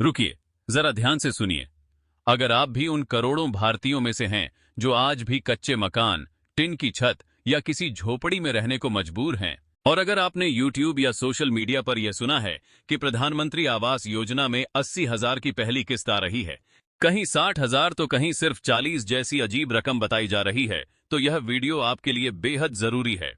रुकिए, जरा ध्यान से सुनिए। अगर आप भी उन करोड़ों भारतीयों में से हैं जो आज भी कच्चे मकान, टिन की छत या किसी झोपड़ी में रहने को मजबूर हैं, और अगर आपने YouTube या सोशल मीडिया पर यह सुना है कि प्रधानमंत्री आवास योजना में 80,000 की पहली किस्त आ रही है, कहीं 60,000 तो कहीं सिर्फ 40 जैसी अजीब रकम बताई जा रही है, तो यह वीडियो आपके लिए बेहद जरूरी है।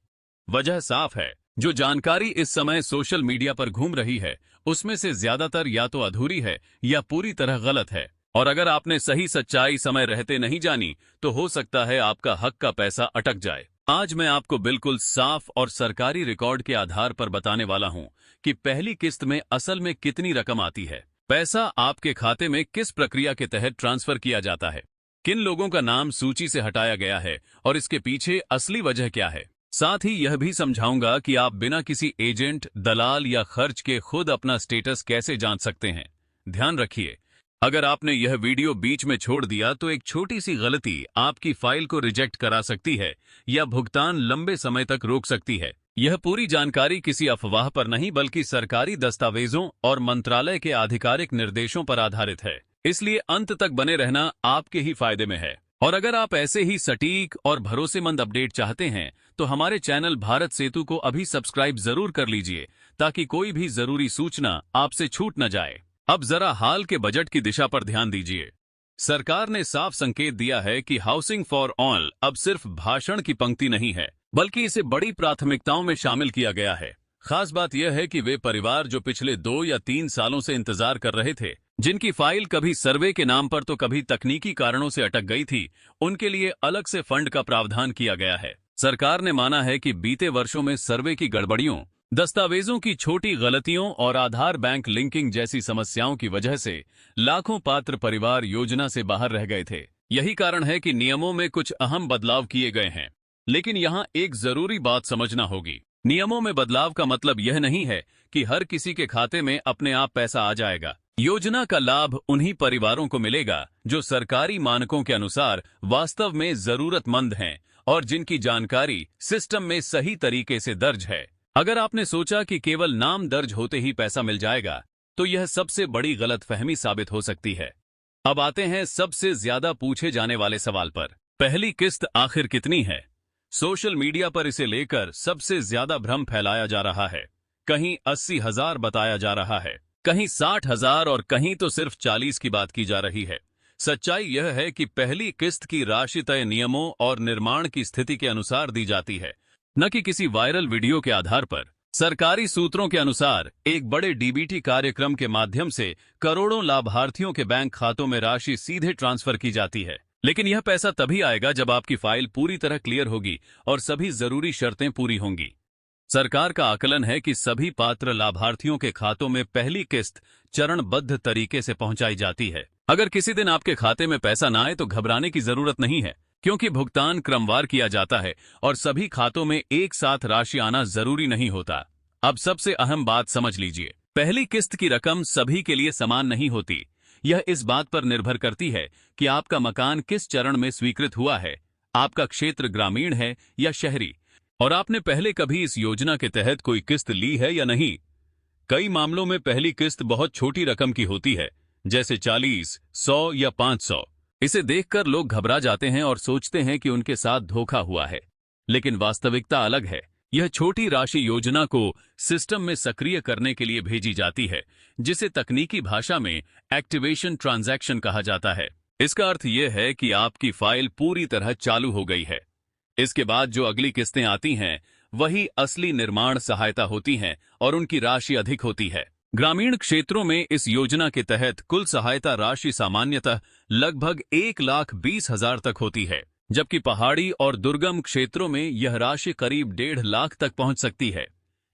वजह साफ है, जो जानकारी इस समय सोशल मीडिया पर घूम रही है उसमें से ज्यादातर या तो अधूरी है या पूरी तरह गलत है, और अगर आपने सही सच्चाई समय रहते नहीं जानी तो हो सकता है आपका हक का पैसा अटक जाए। आज मैं आपको बिल्कुल साफ और सरकारी रिकॉर्ड के आधार पर बताने वाला हूं कि पहली किस्त में असल में कितनी रकम आती है, पैसा आपके खाते में किस प्रक्रिया के तहत ट्रांसफर किया जाता है, किन लोगों का नाम सूची से हटाया गया है और इसके पीछे असली वजह क्या है। साथ ही यह भी समझाऊंगा कि आप बिना किसी एजेंट, दलाल या खर्च के खुद अपना स्टेटस कैसे जान सकते हैं। ध्यान रखिए, अगर आपने यह वीडियो बीच में छोड़ दिया तो एक छोटी सी गलती आपकी फाइल को रिजेक्ट करा सकती है या भुगतान लंबे समय तक रोक सकती है। यह पूरी जानकारी किसी अफवाह पर नहीं बल्कि सरकारी दस्तावेजों और मंत्रालय के आधिकारिक निर्देशों पर आधारित है, इसलिए अंत तक बने रहना आपके ही फायदे में है। और अगर आप ऐसे ही सटीक और भरोसेमंद अपडेट चाहते हैं तो हमारे चैनल भारत सेतु को अभी सब्सक्राइब जरूर कर लीजिए ताकि कोई भी जरूरी सूचना आपसे छूट न जाए। अब जरा हाल के बजट की दिशा पर ध्यान दीजिए। सरकार ने साफ संकेत दिया है कि हाउसिंग फॉर ऑल अब सिर्फ भाषण की पंक्ति नहीं है, बल्कि इसे बड़ी प्राथमिकताओं में शामिल किया गया है। खास बात यह है कि वे परिवार जो पिछले 2 या 3 सालों से इंतजार कर रहे थे, जिनकी फाइल कभी सर्वे के नाम पर तो कभी तकनीकी कारणों से अटक गई थी, उनके लिए अलग से फंड का प्रावधान किया गया है। सरकार ने माना है कि बीते वर्षों में सर्वे की गड़बड़ियों, दस्तावेजों की छोटी गलतियों और आधार बैंक लिंकिंग जैसी समस्याओं की वजह से लाखों पात्र परिवार योजना से बाहर रह गए थे। यही कारण है कि नियमों में कुछ अहम बदलाव किए गए हैं। लेकिन यहाँ एक जरूरी बात समझना होगी, नियमों में बदलाव का मतलब यह नहीं है कि हर किसी के खाते में अपने आप पैसा आ जाएगा। योजना का लाभ उन्हीं परिवारों को मिलेगा जो सरकारी मानकों के अनुसार वास्तव में जरूरतमंद हैं और जिनकी जानकारी सिस्टम में सही तरीके से दर्ज है। अगर आपने सोचा कि केवल नाम दर्ज होते ही पैसा मिल जाएगा तो यह सबसे बड़ी गलतफहमी साबित हो सकती है। अब आते हैं सबसे ज्यादा पूछे जाने वाले सवाल पर, पहली किस्त आखिर कितनी है। सोशल मीडिया पर इसे लेकर सबसे ज्यादा भ्रम फैलाया जा रहा है। कहीं 80,000 बताया जा रहा है, कहीं 60,000 और कहीं तो सिर्फ 40 की बात की जा रही है। सच्चाई यह है कि पहली किस्त की राशि तय नियमों और निर्माण की स्थिति के अनुसार दी जाती है, न कि किसी वायरल वीडियो के आधार पर। सरकारी सूत्रों के अनुसार एक बड़े डीबीटी कार्यक्रम के माध्यम से करोड़ों लाभार्थियों के बैंक खातों में राशि सीधे ट्रांसफर की जाती है। लेकिन यह पैसा तभी आएगा जब आपकी फाइल पूरी तरह क्लियर होगी और सभी जरूरी शर्तें पूरी होंगी। सरकार का आकलन है कि सभी पात्र लाभार्थियों के खातों में पहली किस्त चरणबद्ध तरीके से पहुंचाई जाती है। अगर किसी दिन आपके खाते में पैसा ना आए तो घबराने की जरूरत नहीं है, क्योंकि भुगतान क्रमवार किया जाता है और सभी खातों में एक साथ राशि आना जरूरी नहीं होता। अब सबसे अहम बात समझ लीजिए, पहली किस्त की रकम सभी के लिए समान नहीं होती। यह इस बात पर निर्भर करती है कि आपका मकान किस चरण में स्वीकृत हुआ है, आपका क्षेत्र ग्रामीण है या शहरी, और आपने पहले कभी इस योजना के तहत कोई किस्त ली है या नहीं। कई मामलों में पहली किस्त बहुत छोटी रकम की होती है, जैसे 40, 100 या 500। इसे देखकर लोग घबरा जाते हैं और सोचते हैं कि उनके साथ धोखा हुआ है, लेकिन वास्तविकता अलग है। यह छोटी राशि योजना को सिस्टम में सक्रिय करने के लिए भेजी जाती है, जिसे तकनीकी भाषा में एक्टिवेशन ट्रांजैक्शन कहा जाता है। इसका अर्थ यह है कि आपकी फाइल पूरी तरह चालू हो गई है। इसके बाद जो अगली किस्तें आती हैं वही असली निर्माण सहायता होती हैं और उनकी राशि अधिक होती है। ग्रामीण क्षेत्रों में इस योजना के तहत कुल सहायता राशि सामान्यतः लगभग 1,20,000 तक होती है, जबकि पहाड़ी और दुर्गम क्षेत्रों में यह राशि करीब 1.5 लाख तक पहुंच सकती है।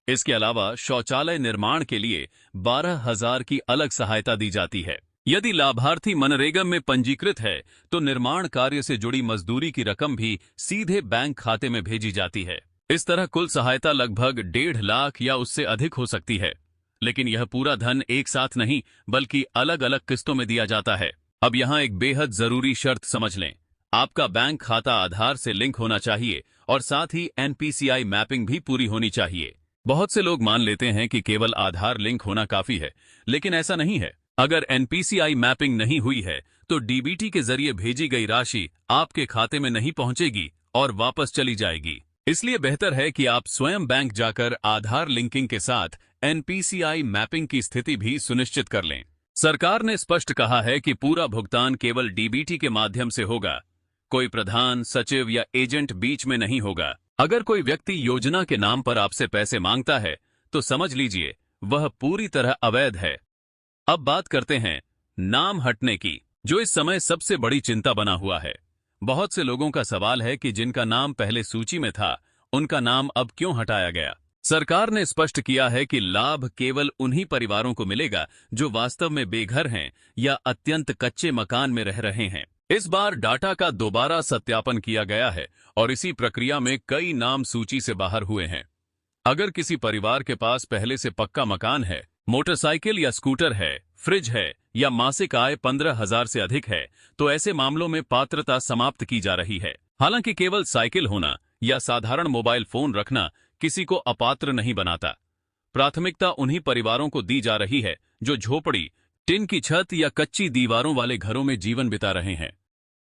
इसके अलावा शौचालय निर्माण के लिए 12,000 की अलग सहायता दी जाती है। यदि लाभार्थी मनरेगा में पंजीकृत है तो निर्माण कार्य से जुड़ी मजदूरी की रकम भी सीधे बैंक खाते में भेजी जाती है। इस तरह कुल सहायता लगभग 1.5 लाख या उससे अधिक हो सकती है, लेकिन यह पूरा धन एक साथ नहीं बल्कि अलग अलग किस्तों में दिया जाता है। अब यहाँ एक बेहद जरूरी शर्त समझ लें, आपका बैंक खाता आधार से लिंक होना चाहिए और साथ ही NPCI मैपिंग भी पूरी होनी चाहिए। बहुत से लोग मान लेते हैं कि केवल आधार लिंक होना काफी है, लेकिन ऐसा नहीं है। अगर एनपीसीआई मैपिंग नहीं हुई है तो डीबीटी के जरिए भेजी गई राशि आपके खाते में नहीं पहुंचेगी और वापस चली जाएगी। इसलिए बेहतर है कि आप स्वयं बैंक जाकर आधार लिंकिंग के साथ एनपीसीआई मैपिंग की स्थिति भी सुनिश्चित कर लें। सरकार ने स्पष्ट कहा है कि पूरा भुगतान केवल डीबीटी के माध्यम से होगा, कोई प्रधान, सचिव या एजेंट बीच में नहीं होगा। अगर कोई व्यक्ति योजना के नाम पर आपसे पैसे मांगता है तो समझ लीजिए वह पूरी तरह अवैध है। अब बात करते हैं नाम हटने की, जो इस समय सबसे बड़ी चिंता बना हुआ है। बहुत से लोगों का सवाल है कि जिनका नाम पहले सूची में था उनका नाम अब क्यों हटाया गया। सरकार ने स्पष्ट किया है कि लाभ केवल उन्हीं परिवारों को मिलेगा जो वास्तव में बेघर हैं या अत्यंत कच्चे मकान में रह रहे हैं। इस बार डाटा का दोबारा सत्यापन किया गया है और इसी प्रक्रिया में कई नाम सूची से बाहर हुए हैं। अगर किसी परिवार के पास पहले से पक्का मकान है, मोटरसाइकिल या स्कूटर है, फ्रिज है या मासिक आय 15,000 से अधिक है, तो ऐसे मामलों में पात्रता समाप्त की जा रही है। हालांकि केवल साइकिल होना या साधारण मोबाइल फोन रखना किसी को अपात्र नहीं बनाता। प्राथमिकता उन्हीं परिवारों को दी जा रही है जो झोपड़ी, टिन की छत या कच्ची दीवारों वाले घरों में जीवन बिता रहे हैं।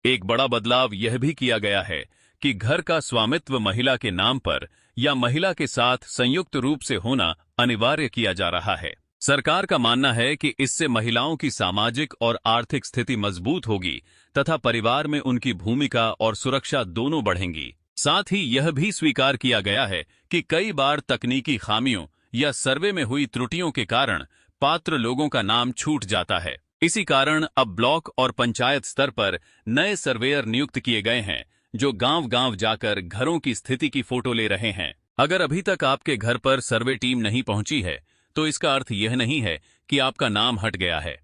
एक बड़ा बदलाव यह भी किया गया है कि घर का स्वामित्व महिला के नाम पर या महिला के साथ संयुक्त रूप से होना अनिवार्य किया जा रहा है। सरकार का मानना है कि इससे महिलाओं की सामाजिक और आर्थिक स्थिति मजबूत होगी तथा परिवार में उनकी भूमिका और सुरक्षा दोनों बढ़ेंगी। साथ ही यह भी स्वीकार किया गया है कि कई बार तकनीकी खामियों या सर्वे में हुई त्रुटियों के कारण पात्र लोगों का नाम छूट जाता है। इसी कारण अब ब्लॉक और पंचायत स्तर पर नए सर्वेयर नियुक्त किए गए हैं जो गांव-गांव जाकर घरों की स्थिति की फोटो ले रहे हैं। अगर अभी तक आपके घर पर सर्वे टीम नहीं पहुंची है तो इसका अर्थ यह नहीं है कि आपका नाम हट गया है।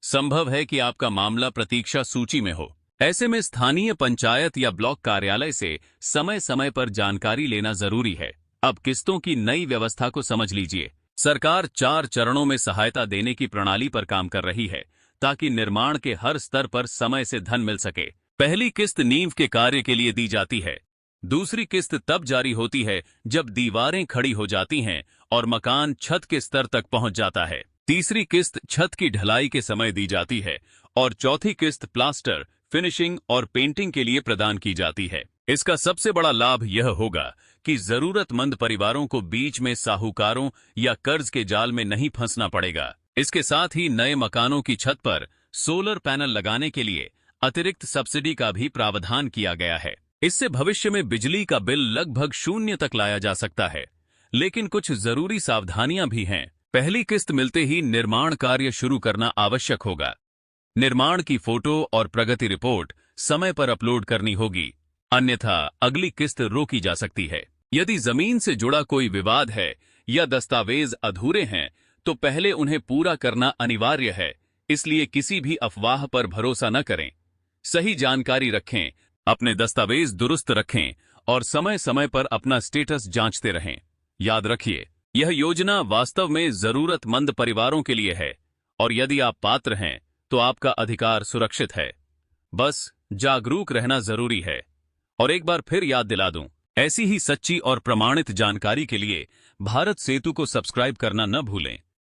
संभव है कि आपका मामला प्रतीक्षा सूची में हो। ऐसे में स्थानीय पंचायत या ब्लॉक कार्यालय से समय समय पर जानकारी लेना जरूरी है। अब किस्तों की नई व्यवस्था को समझ लीजिए। सरकार 4 चरणों में सहायता देने की प्रणाली पर काम कर रही है ताकि निर्माण के हर स्तर पर समय से धन मिल सके। पहली किस्त नींव के कार्य के लिए दी जाती है। दूसरी किस्त तब जारी होती है जब दीवारें खड़ी हो जाती हैं और मकान छत के स्तर तक पहुंच जाता है। तीसरी किस्त छत की ढलाई के समय दी जाती है और चौथी किस्त प्लास्टर, फिनिशिंग और पेंटिंग के लिए प्रदान की जाती है। इसका सबसे बड़ा लाभ यह होगा कि जरूरतमंद परिवारों को बीच में साहूकारों या कर्ज के जाल में नहीं फंसना पड़ेगा। इसके साथ ही नए मकानों की छत पर सोलर पैनल लगाने के लिए अतिरिक्त सब्सिडी का भी प्रावधान किया गया है। इससे भविष्य में बिजली का बिल लगभग 0 तक लाया जा सकता है। लेकिन कुछ जरूरी सावधानियां भी हैं। पहली किस्त मिलते ही निर्माण कार्य शुरू करना आवश्यक होगा। निर्माण की फोटो और प्रगति रिपोर्ट समय पर अपलोड करनी होगी, अन्यथा अगली किस्त रोकी जा सकती है। यदि जमीन से जुड़ा कोई विवाद है या दस्तावेज अधूरे हैं तो पहले उन्हें पूरा करना अनिवार्य है। इसलिए किसी भी अफवाह पर भरोसा न करें। सही जानकारी रखें, अपने दस्तावेज दुरुस्त रखें और समय समय पर अपना स्टेटस जांचते रहें। याद रखिए, यह योजना वास्तव में जरूरतमंद परिवारों के लिए है और यदि आप पात्र हैं तो आपका अधिकार सुरक्षित है। बस जागरूक रहना जरूरी है। और एक बार फिर याद दिला दूं, ऐसी ही सच्ची और प्रमाणित जानकारी के लिए भारत सेतु को सब्सक्राइब करना न भूलें।